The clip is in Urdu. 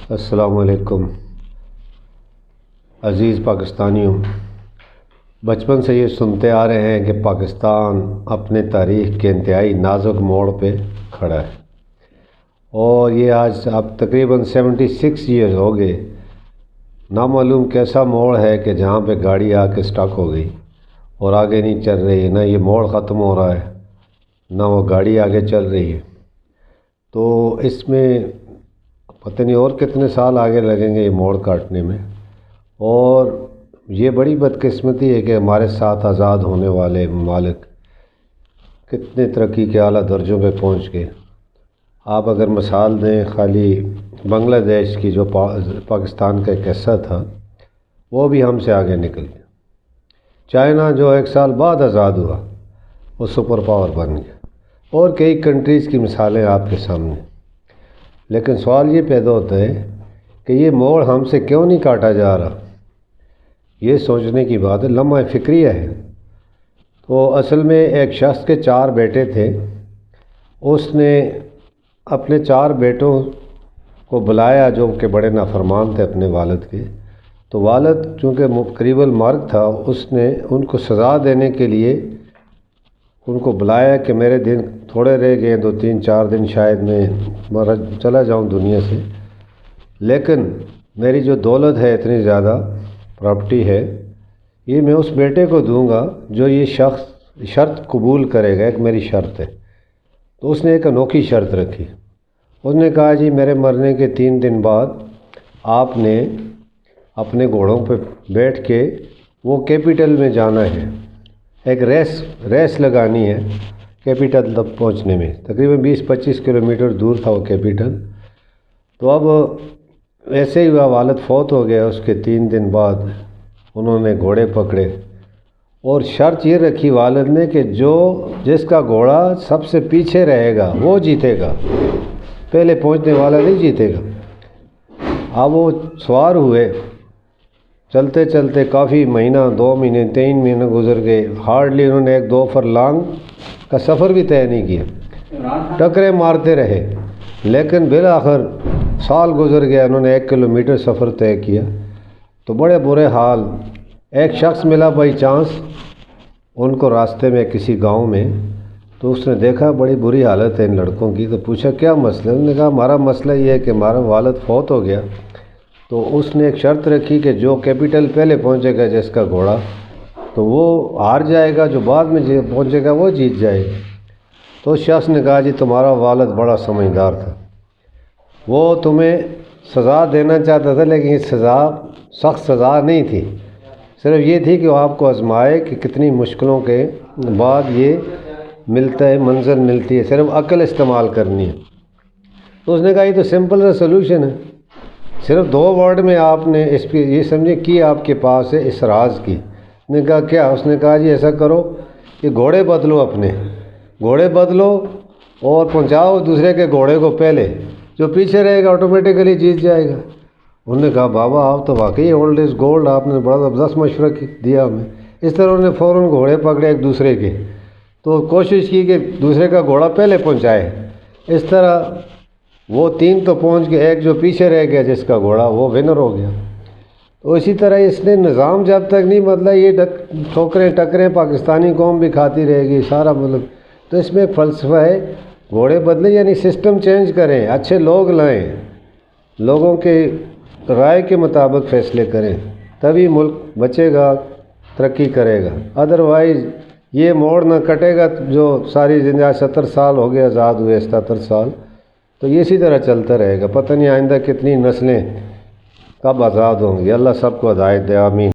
السلام علیکم عزیز پاکستانیوں، بچپن سے یہ سنتے آ رہے ہیں کہ پاکستان اپنے تاریخ کے انتہائی نازک موڑ پہ کھڑا ہے، اور یہ آج اب تقریباً 76 ایئرز ہو گئے۔ نامعلوم کیسا موڑ ہے کہ جہاں پہ گاڑی آ کے سٹک ہو گئی اور آگے نہیں چل رہی، نہ یہ موڑ ختم ہو رہا ہے نہ وہ گاڑی آگے چل رہی ہے۔ تو اس میں پتہ نہیں اور کتنے سال آگے لگیں گے یہ موڑ کاٹنے میں، اور یہ بڑی بدقسمتی ہے کہ ہمارے ساتھ آزاد ہونے والے ممالک کتنے ترقی کے اعلیٰ درجوں پہ پہنچ گئے۔ آپ اگر مثال دیں خالی بنگلہ دیش کی، جو پاکستان کا ایک حصہ تھا، وہ بھی ہم سے آگے نکل گیا۔ چائنا جو 1 سال بعد آزاد ہوا وہ سپر پاور بن گیا، اور کئی کنٹریز کی مثالیں آپ کے سامنے۔ لیکن سوال یہ پیدا ہوتا ہے کہ یہ موڑ ہم سے کیوں نہیں کاٹا جا رہا؟ یہ سوچنے کی بات ہے، لمحہ فکریہ ہے۔ تو اصل میں ایک شخص کے 4 بیٹے تھے، اس نے اپنے 4 بیٹوں کو بلایا جو کہ بڑے نافرمان تھے اپنے والد کے۔ تو والد چونکہ قریب المرگ تھا، اس نے ان کو سزا دینے کے لیے ان کو بلایا کہ میرے دن تھوڑے رہ گئے، 2-3-4 دن شاید میں چلا جاؤں دنیا سے، لیکن میری جو دولت ہے، اتنی زیادہ پراپرٹی ہے، یہ میں اس بیٹے کو دوں گا جو یہ شخص شرط قبول کرے گا۔ ایک میری شرط ہے۔ تو اس نے ایک انوکھی شرط رکھی۔ اس نے کہا جی میرے مرنے کے 3 دن بعد آپ نے اپنے گھوڑوں پہ بیٹھ کے وہ کیپٹل میں جانا ہے، ایک ریس لگانی ہے کیپٹل تک پہنچنے میں۔ تقریباً 20-25 کلومیٹر دور تھا وہ کیپٹل۔ تو اب ایسے ہی ہوا، والد فوت ہو گیا، اس کے 3 دن بعد انہوں نے گھوڑے پکڑے، اور شرط یہ رکھی والد نے کہ جس کا گھوڑا سب سے پیچھے رہے گا وہ جیتے گا، پہلے پہنچنے والا نہیں جیتے گا۔ اب وہ سوار ہوئے، چلتے چلتے کافی مہینہ، 2 مہینے، 3 مہینے گزر گئے، ہارڈلی انہوں نے 1-2 فرلانگ کا سفر بھی طے نہیں کیا، ٹکرے مارتے رہے۔ لیکن بالآخر سال گزر گیا، انہوں نے 1 کلومیٹر سفر طے کیا۔ تو بڑے برے حال، ایک شخص ملا بائی چانس ان کو راستے میں کسی گاؤں میں۔ تو اس نے دیکھا بڑی بری حالت ہے ان لڑکوں کی، تو پوچھا کیا مسئلہ ہے؟ انہوں نے کہا ہمارا مسئلہ یہ ہے کہ ہمارا والد فوت ہو گیا، تو اس نے ایک شرط رکھی کہ جو کیپٹل پہلے پہنچے گا جس کا گھوڑا، تو وہ ہار جائے گا، جو بعد میں پہنچے گا وہ جیت جائے گا۔ تو اس شخص نے کہا جی تمہارا والد بڑا سمجھدار تھا، وہ تمہیں سزا دینا چاہتا تھا، لیکن یہ سزا سخت سزا نہیں تھی، صرف یہ تھی کہ وہ آپ کو آزمائے کہ کتنی مشکلوں کے بعد یہ ملتا ہے، منزل ملتی ہے، صرف عقل استعمال کرنی ہے۔ تو اس نے کہا یہ تو سمپل سا سلوشن ہے، صرف 2 ورڈ میں آپ نے اس پہ یہ سمجھے کی آپ کے پاس ہے اس راز کی۔ نے کہا کیا؟ اس نے کہا جی ایسا کرو کہ گھوڑے بدلو، اپنے گھوڑے بدلو اور پہنچاؤ دوسرے کے گھوڑے کو پہلے، جو پیچھے رہے گا آٹومیٹیکلی جیت جائے گا۔ انہوں نے کہا بابا آپ تو واقعی اولڈ از گولڈ، آپ نے بڑا زبردست مشورہ دیا ہمیں۔ اس طرح انہوں نے فوراً گھوڑے پکڑے ایک دوسرے کے، تو کوشش کی کہ دوسرے کا گھوڑا پہلے پہنچائے۔ اس طرح وہ 3 تو پہنچ گئے، ایک جو پیچھے رہ گیا جس کا گھوڑا، وہ ونر ہو گیا۔ تو اسی طرح اس نے نظام جب تک نہیں بدلا، یہ ٹھوکریں ٹکریں پاکستانی قوم بھی کھاتی رہے گی سارا ملک۔ تو اس میں فلسفہ ہے گھوڑے بدلیں، یعنی سسٹم چینج کریں، اچھے لوگ لائیں، لوگوں کے رائے کے مطابق فیصلے کریں، تبھی ملک بچے گا، ترقی کرے گا۔ ادروائز یہ موڑ نہ کٹے گا جو ساری زندگی 70 سال ہو گئے آزاد ہوئے، 77 سال، تو یہ اسی طرح چلتا رہے گا۔ پتہ نہیں آئندہ کتنی نسلیں کب آزاد ہوں گی۔ اللہ سب کو ہدایت دے، آمین۔